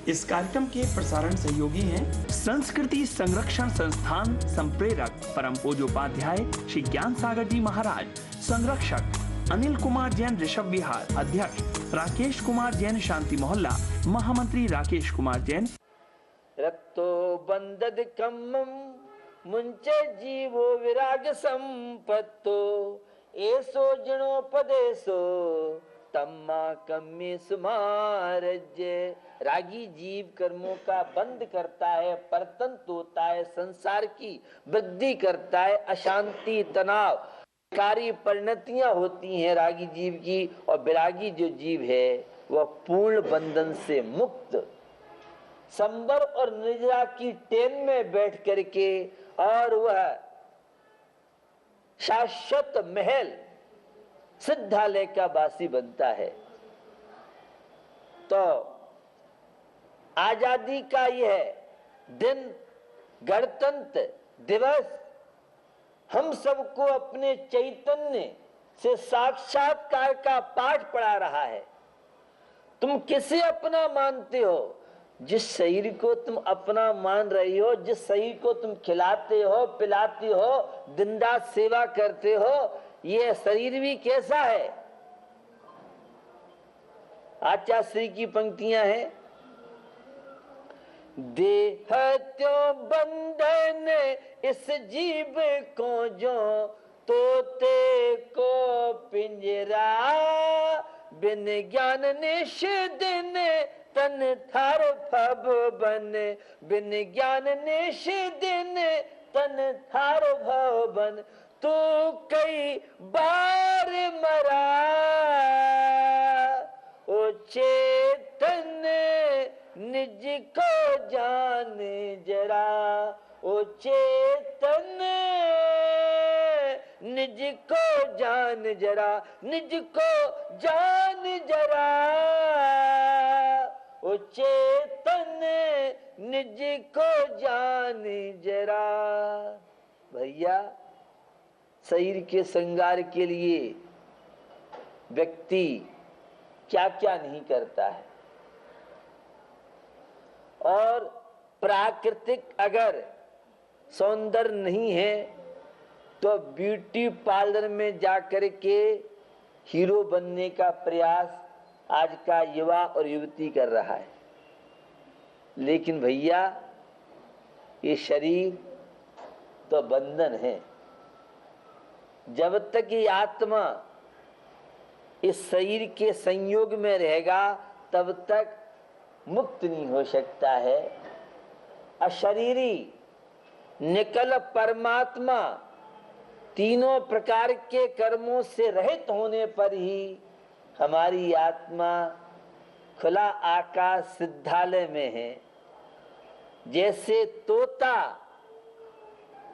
इस कार्यक्रम के प्रसारण सहयोगी हैं संस्कृति संरक्षण संस्थान संप्रेरक परम पूज्योपाध्याय श्री ज्ञान सागर जी महाराज, संरक्षक अनिल कुमार जैन ऋषभ विहार, अध्यक्ष राकेश कुमार जैन शांति मोहल्ला, महामंत्री राकेश कुमार जैन। रक्तो बंदद कम्मम मुंचे जीवो विराग संपत्तो ऐसो जणोपदेशो तम्मा कम्मे सुमारज्य। रागी जीव कर्मों का बंद करता है, परतंत्र होता है, संसार की वृद्धि करता है, अशांति तनाव कारी परिणतियां होती हैं रागी जीव की, और विरागी जो जीव है वह पूर्ण बंधन से मुक्त संबर और निद्रा की टेन में बैठ करके और वह शाश्वत महल सिद्धालय का वासी बनता है। तो आजादी का यह दिन, गणतंत्र दिवस, हम सबको अपने चैतन्य से साक्षात्कार का पाठ पढ़ा रहा है। तुम किसे अपना मानते हो? जिस शरीर को तुम अपना मान रही हो, जिस शरीर को तुम खिलाते हो, पिलाते हो, दिन रात सेवा करते हो, ये शरीर भी कैसा है? आचार्य श्री की पंक्तियां हैं, देह त्यों बंधन इस जीव को जो तोते को पिंजरा, बिन ज्ञान निश दिन तन थार फब बन, बिन ज्ञान निश दिन तन थार भव बन। तू कई बार मरा ओ चेतन निज को जान जरा, ओ चेतन निज को जान जरा, निज को जान जरा, ओ चेतन निज को जान जरा। भैया, शरीर के श्रृंगार के लिए व्यक्ति क्या क्या नहीं करता है, और प्राकृतिक अगर सौंदर्य नहीं है तो ब्यूटी पार्लर में जाकर के हीरो बनने का प्रयास आज का युवा और युवती कर रहा है। लेकिन भैया, ये शरीर तो बंधन है। जब तक ये आत्मा इस शरीर के संयोग में रहेगा तब तक मुक्त नहीं हो सकता है। अशरीरी निकल परमात्मा तीनों प्रकार के कर्मों से रहित होने पर ही हमारी आत्मा खुला आकाश सिद्धालय में है। जैसे तोता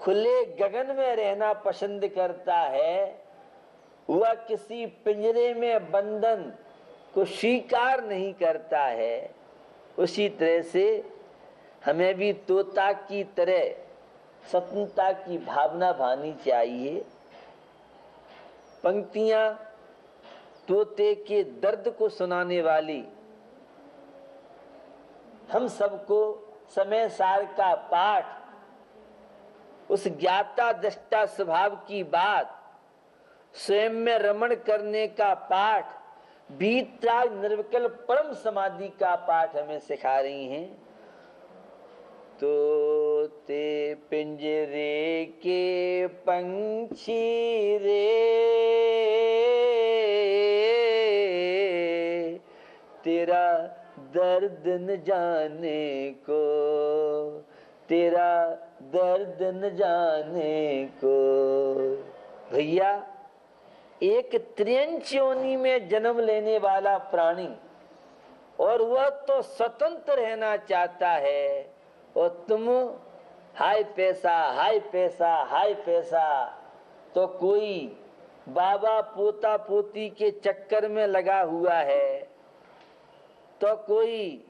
खुले गगन में रहना पसंद करता है, वह किसी पिंजरे में बंधन को स्वीकार नहीं करता है, उसी तरह से हमें भी तोता की तरह स्वतंत्रता की भावना भानी चाहिए। पंक्तियां तोते के दर्द को सुनाने वाली हम सबको समय सार का पाठ, उस ज्ञाता दृष्टा स्वभाव की बात, स्वयं में रमण करने का पाठ, बीतराग निर्विकल्प परम समाधि का पाठ हमें सिखा रही हैं। तोते पिंजरे के पंछी रे, तेरा दर्द न जाने को, तेरा दर्द न जाने को। भैया, एक त्रियंच योनि में जन्म लेने वाला प्राणी, और वह तो स्वतंत्र रहना चाहता है, और तुम हाय पैसा, हाय पैसा, हाय पैसा। तो कोई बाबा पोता पोती के चक्कर में लगा हुआ है, तो कोई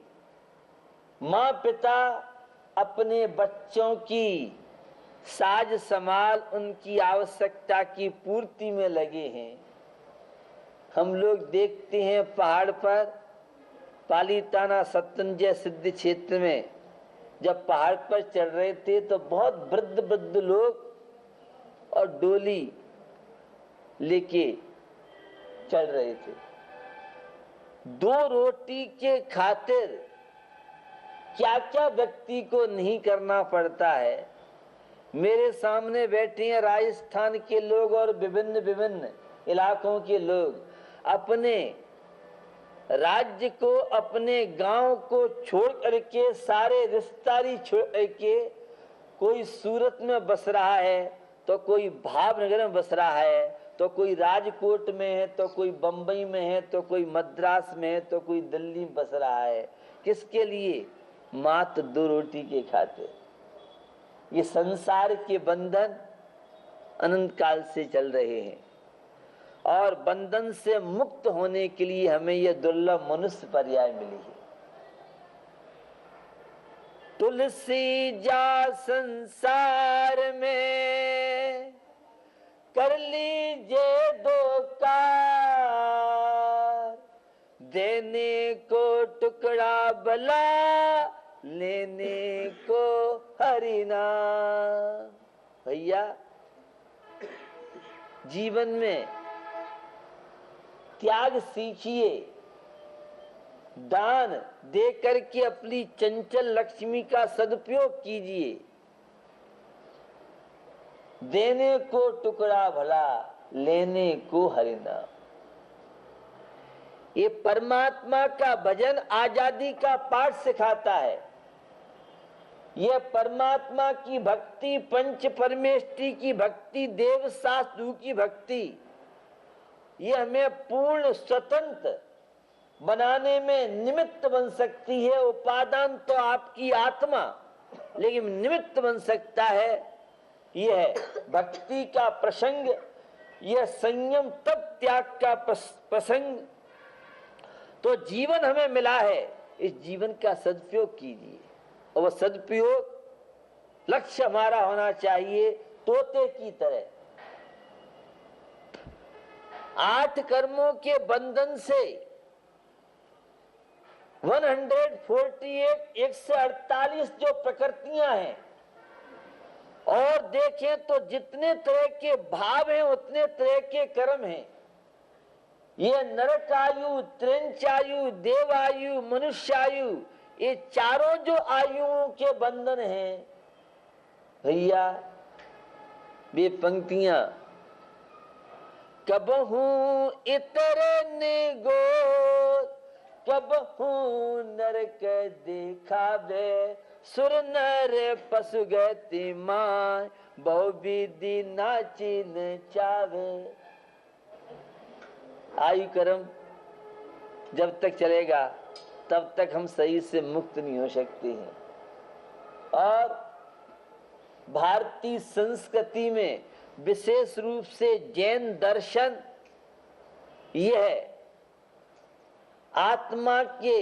माँ पिता अपने बच्चों की साज संभाल, उनकी आवश्यकता की पूर्ति में लगे हैं। हम लोग देखते हैं पहाड़ पर पालीताना सत्यंजय सिद्ध क्षेत्र में जब पहाड़ पर चढ़ रहे थे तो बहुत वृद्ध वृद्ध लोग और डोली लेके चढ़ रहे थे। 2 रोटी के खातिर क्या क्या व्यक्ति को नहीं करना पड़ता है। मेरे सामने बैठे हैं राजस्थान के लोग और विभिन्न विभिन्न इलाकों के लोग। अपने राज्य को, अपने गांव को छोड़ करके, सारे रिश्तेदारी छोड़ करके, कोई सूरत में बस रहा है तो कोई भावनगर में बस रहा है, तो कोई राजकोट में है, तो कोई बंबई में है, तो कोई मद्रास में है, तो कोई दिल्ली में बस रहा है। किसके लिए? मात्र 2 रोटी के खातिर। ये संसार के बंधन अनंत काल से चल रहे हैं और बंधन से मुक्त होने के लिए हमें यह दुर्लभ मनुष्य पर्याय मिली है। तुलसी जा संसार में कर लीजिए 2 कार, देने को टुकड़ा भला, लेने को हरि नाम। भैया, जीवन में त्याग सीखिए, दान दे करके अपनी चंचल लक्ष्मी का सदुपयोग कीजिए। देने को टुकड़ा भला, लेने को हरि नाम। ये परमात्मा का भजन आजादी का पाठ सिखाता है। यह परमात्मा की भक्ति, पंच परमेष्टि की भक्ति, देव शास्त्रु की भक्ति, ये हमें पूर्ण स्वतंत्र बनाने में निमित्त बन सकती है। उपादान तो आपकी आत्मा, लेकिन निमित्त बन सकता है यह भक्ति का प्रसंग, यह संयम तप त्याग का प्रसंग। तो जीवन हमें मिला है, इस जीवन का सदुपयोग कीजिए। और वह सदुपयोग, लक्ष्य हमारा होना चाहिए तोते की तरह 8 कर्मों के बंधन से 148 148 जो प्रकृतियां हैं, और देखें तो जितने तरह के भाव हैं उतने तरह के कर्म हैं। ये नरक आयु, त्रिंच आयु, देव आयु, मनुष्य आयु, ये चारों जो आयुओं के बंधन हैं भैया, वे पंक्तियां कबहू इतर ने गो, कबहू नरक दिखावे, सुर नर पशु गति माय, बहु विधि नाचिन चावे। आयु कर्म जब तक चलेगा तब तक हम सही से मुक्त नहीं हो सकते हैं। और भारतीय संस्कृति में विशेष रूप से जैन दर्शन यह आत्मा के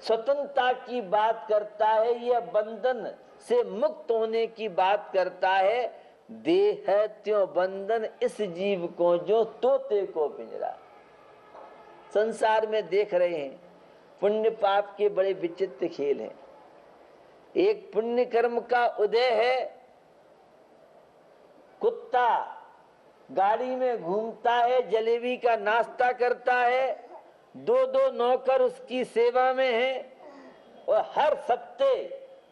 स्वतंत्रता की बात करता है, यह बंधन से मुक्त होने की बात करता है। देह त्यों बंधन इस जीव को जो तोते को पिंजरा। संसार में देख रहे हैं पुण्य पाप के बड़े विचित्र खेल हैं। एक पुण्य कर्म का उदय है, कुत्ता गाड़ी में घूमता है, जलेबी का नाश्ता करता है, 2-2 नौकर उसकी सेवा में हैं, और हर हफ्ते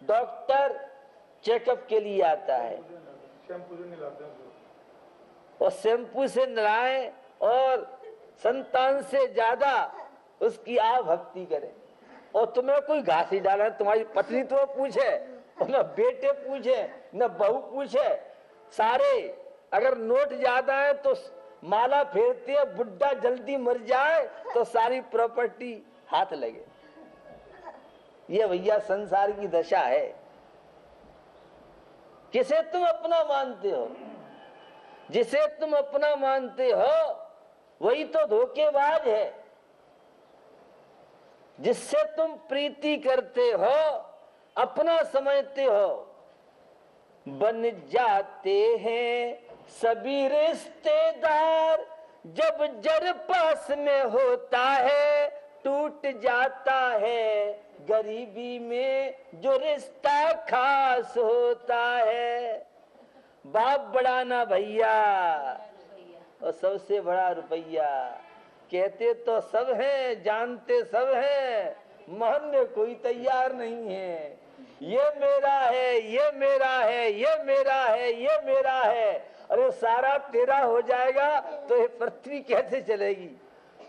डॉक्टर चेकअप के लिए आता है, और शैम्पू से नहलाएं और संतान से ज्यादा उसकी भक्ति करें। और तुम्हें कोई घास ही डाला, तुम्हारी पत्नी तो पूछे, और न बेटे पूछे, न बहू पूछे, सारे अगर नोट ज्यादा है तो माला फेरते हैं, बुढ़ा जल्दी मर जाए तो सारी प्रॉपर्टी हाथ लगे। ये भैया संसार की दशा है। किसे तुम अपना मानते हो? जिसे तुम अपना मानते हो वही तो धोखेबाज है। जिससे तुम प्रीति करते हो, अपना समझते हो, बन जाते हैं सभी रिश्तेदार। जब जड़ पास में होता है टूट जाता है, गरीबी में जो रिश्ता खास होता है। बाप बड़ा ना भैया और सबसे बड़ा रुपया। कहते तो सब हैं, जानते सब हैं, मानने कोई तैयार नहीं है। ये मेरा है, ये मेरा है, ये मेरा है, ये मेरा है। अरे सारा तेरा हो जाएगा तो ये पृथ्वी कैसे चलेगी?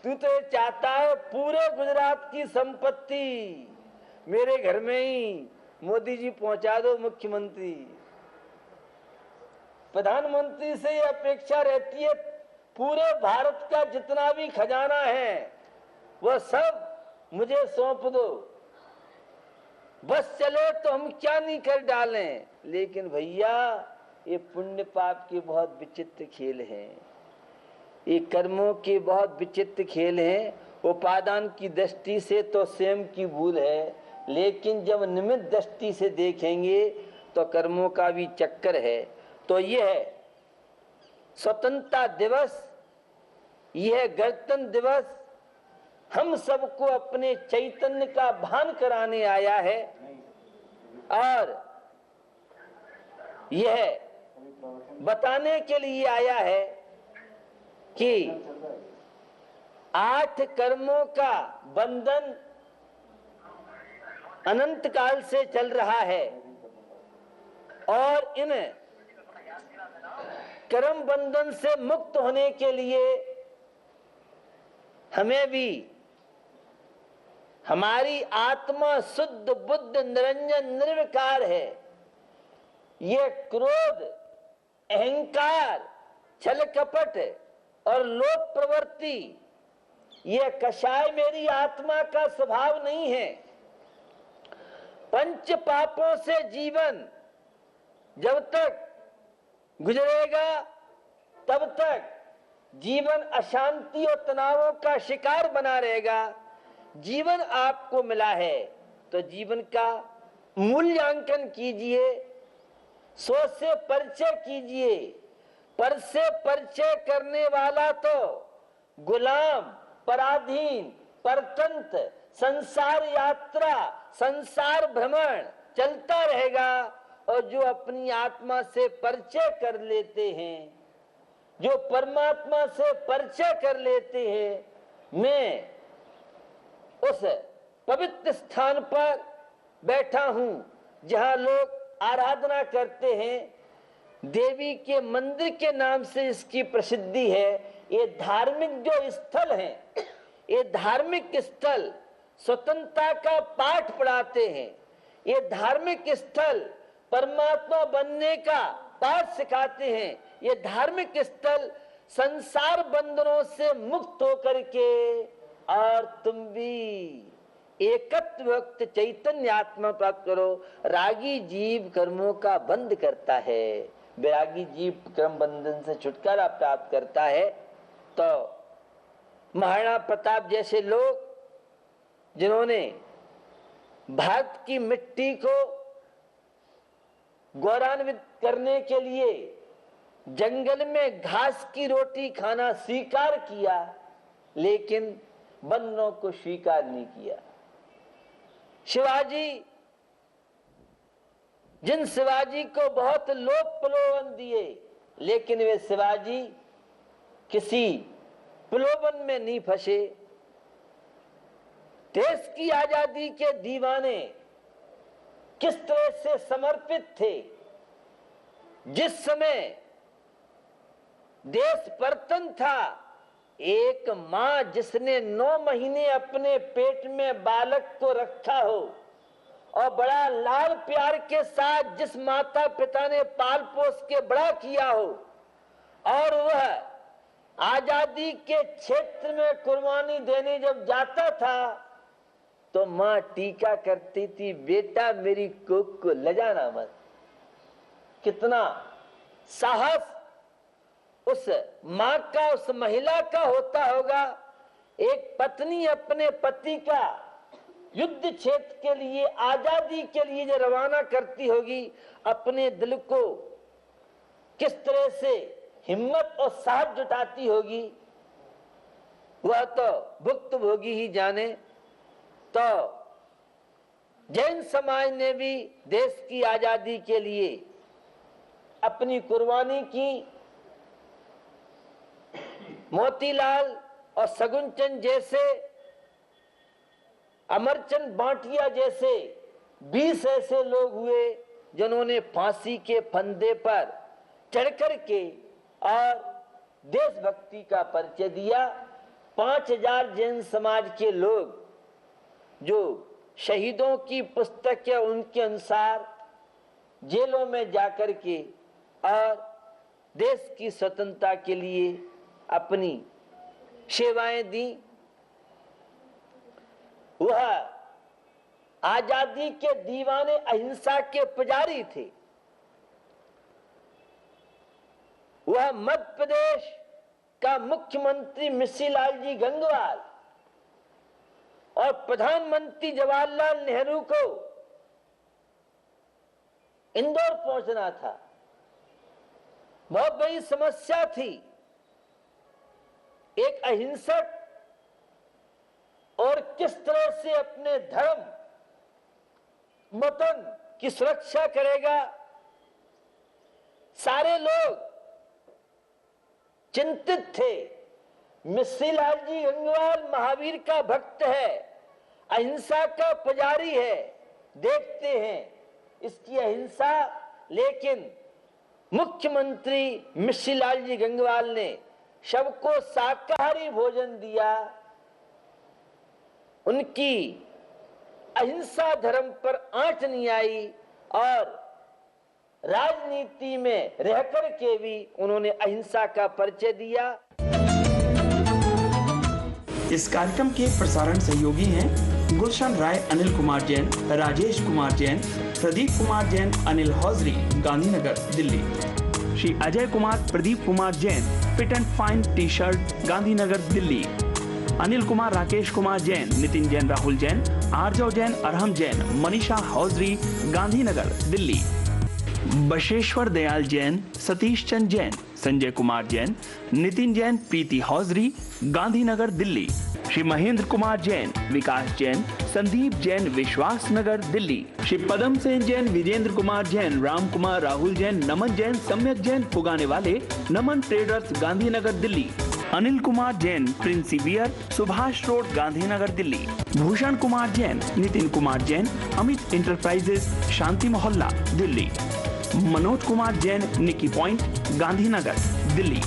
तू तो ये चाहता है पूरे गुजरात की संपत्ति मेरे घर में ही मोदी जी पहुंचा दो। मुख्यमंत्री प्रधानमंत्री से ये अपेक्षा रहती है पूरे भारत का जितना भी खजाना है वह सब मुझे सौंप दो, बस चले तो हम क्या नहीं कर डालें। लेकिन भैया ये पुण्य पाप के बहुत विचित्र खेल हैं, ये कर्मों के बहुत विचित्र खेल हैं। उपादान की दृष्टि से तो स्वयं की भूल है, लेकिन जब निमित्त दृष्टि से देखेंगे तो कर्मों का भी चक्कर है। तो यह है स्वतंत्रता दिवस, यह गणतंत्र दिवस हम सबको अपने चैतन्य का भान कराने आया है। और यह बताने के लिए आया है कि 8 कर्मों का बंधन अनंत काल से चल रहा है और इन कर्म बंधन से मुक्त होने के लिए हमें भी हमारी आत्मा शुद्ध बुद्ध निरंजन निर्विकार है। ये क्रोध, अहंकार, छल कपट और लोभ प्रवृत्ति, ये कषाय मेरी आत्मा का स्वभाव नहीं है। पंच पापों से जीवन जब तक गुजरेगा तब तक जीवन अशांति और तनावों का शिकार बना रहेगा। जीवन आपको मिला है तो जीवन का मूल्यांकन कीजिए, सोच से परिचय कीजिए। पर से परिचय करने वाला तो गुलाम, पराधीन, परतंत्र, संसार यात्रा, संसार भ्रमण चलता रहेगा। और जो अपनी आत्मा से परिचय कर लेते हैं, जो परमात्मा से परिचय कर लेते हैं, मैं उस पवित्र स्थान पर बैठा हूं जहां लोग आराधना करते हैं। देवी के मंदिर के नाम से इसकी प्रसिद्धि है। ये धार्मिक जो स्थल हैं, ये धार्मिक स्थल स्वतंत्रता का पाठ पढ़ाते हैं। ये धार्मिक स्थल परमात्मा बनने का पाठ सिखाते हैं। ये धार्मिक स्थल संसार बंधनों से मुक्त होकर के और तुम भी एकत्व वक्त चैतन्य आत्मा प्राप्त करो। रागी जीव कर्मों का बंध करता है, वैरागी जीव कर्म बंधन से छुटकारा प्राप्त करता है। तो महाराणा प्रताप जैसे लोग जिन्होंने भारत की मिट्टी को गौरवान्वित करने के लिए जंगल में घास की रोटी खाना स्वीकार किया, लेकिन बंधनों को स्वीकार नहीं किया। शिवाजी, जिन शिवाजी को बहुत लोभ प्रलोभन दिए, लेकिन वे शिवाजी किसी प्रलोभन में नहीं फंसे। देश की आजादी के दीवाने किस तरह से समर्पित थे। जिस समय देश परतन था, एक मां जिसने 9 महीने अपने पेट में बालक को रखा हो और बड़ा लाल प्यार के साथ जिस माता पिता ने पाल पोस के बड़ा किया हो, और वह आजादी के क्षेत्र में कुर्बानी देने जब जाता था तो मां टीका करती थी, बेटा मेरी कोख को ले जाना मत। कितना साहस उस मां का, उस महिला का होता होगा। एक पत्नी अपने पति का युद्ध क्षेत्र के लिए, आजादी के लिए जो रवाना करती होगी, अपने दिल को किस तरह से हिम्मत और साहस जुटाती होगी। वह तो भुक्तभोगी ही जाने। तो जैन समाज ने भी देश की आजादी के लिए अपनी कुर्बानी की। मोतीलाल और शगुनचंद जैसे, अमरचंद बांटिया जैसे 20 ऐसे लोग हुए जिन्होंने फांसी के फंदे पर चढ़कर के और देशभक्ति का परिचय दिया। 5000 जैन समाज के लोग जो शहीदों की पुस्तक है उनके अनुसार जेलों में जाकर के और देश की स्वतंत्रता के लिए अपनी सेवाएं दी। वह आजादी के दीवाने, अहिंसा के पुजारी थे। वह मध्य प्रदेश का मुख्यमंत्री मिश्रीलाल जी गंगवार और प्रधानमंत्री जवाहरलाल नेहरू को इंदौर पहुंचना था। बहुत बड़ी समस्या थी। एक अहिंसक और किस तरह से अपने धर्म वतन की सुरक्षा करेगा। सारे लोग चिंतित थे। मिश्रीलाल जी गंगवार महावीर का भक्त है, अहिंसा का पुजारी है, देखते हैं इसकी अहिंसा। लेकिन मुख्यमंत्री मिश्रीलाल जी गंगवार ने सबको शाकाहारी भोजन दिया। उनकी अहिंसा धर्म पर आंच नहीं आई और राजनीति में रहकर के भी उन्होंने अहिंसा का परिचय दिया। इस कार्यक्रम के प्रसारण सहयोगी हैं Gulshan Rai, Anil Kumar Jain, Rajesh Kumar Jain, Pradeep Kumar Jain, Anil hosiery, Gandhinagar, Delhi. Shri Ajay Kumar, Pradeep Kumar Jain, fit and fine T shirt, Gandhinagar, Delhi. Anil Kumar, Rakesh Kumar Jain, Nitin Jain, Rahul Jain, Arjav Jain, Arham Jain, Manisha hosiery, Gandhinagar, Delhi. Basheshwar Dayal Jain, Satish Chand Jain, Sanjay Kumar Jain, Nitin Jain, Preeti hosiery, Gandhinagar, Delhi. Shri Mahendra Kumar Jain, Vikas Jain, Sandeep Jain, विश्वास नगर, दिल्ली। श्री पदम सेन जैन, विजेंद्र कुमार जैन, राम कुमार, राहुल जैन, नमन जैन, सम्यक जैन, पुगाने वाले, Naman traders, Gandhinagar, Delhi. Anil Kumar Jain, prince wear, Subhash road, Gandhinagar, Delhi. Bhushan Kumar Jain, Nitin Kumar Jain, Amit enterprises, Shanti Mohalla, Delhi. Manoj Kumar Jain, Nikki point, Gandhinagar, Delhi.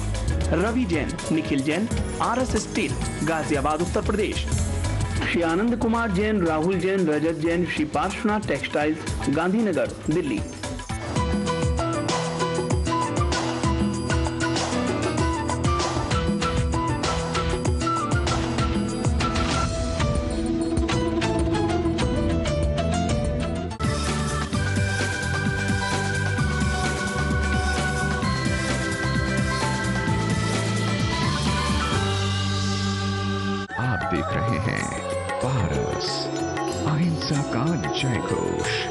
Ravi Jain, Nikhil Jain, RS steel, Ghaziabad, Uttar Pradesh. Shri Anand Kumar Jain, Rahul Jain, Rajat Jain, Shri Parshvanath textiles, Gandhinagar, Delhi. देख रहे हैं पारस, अहिंसा का जय घोष।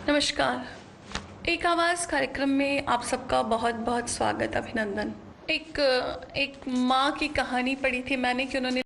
नमस्कार। एक आवाज़ कार्यक्रम में आप सबका बहुत बहुत स्वागत, अभिनंदन। एक माँ की कहानी पढ़ी थी मैंने कि उन्होंने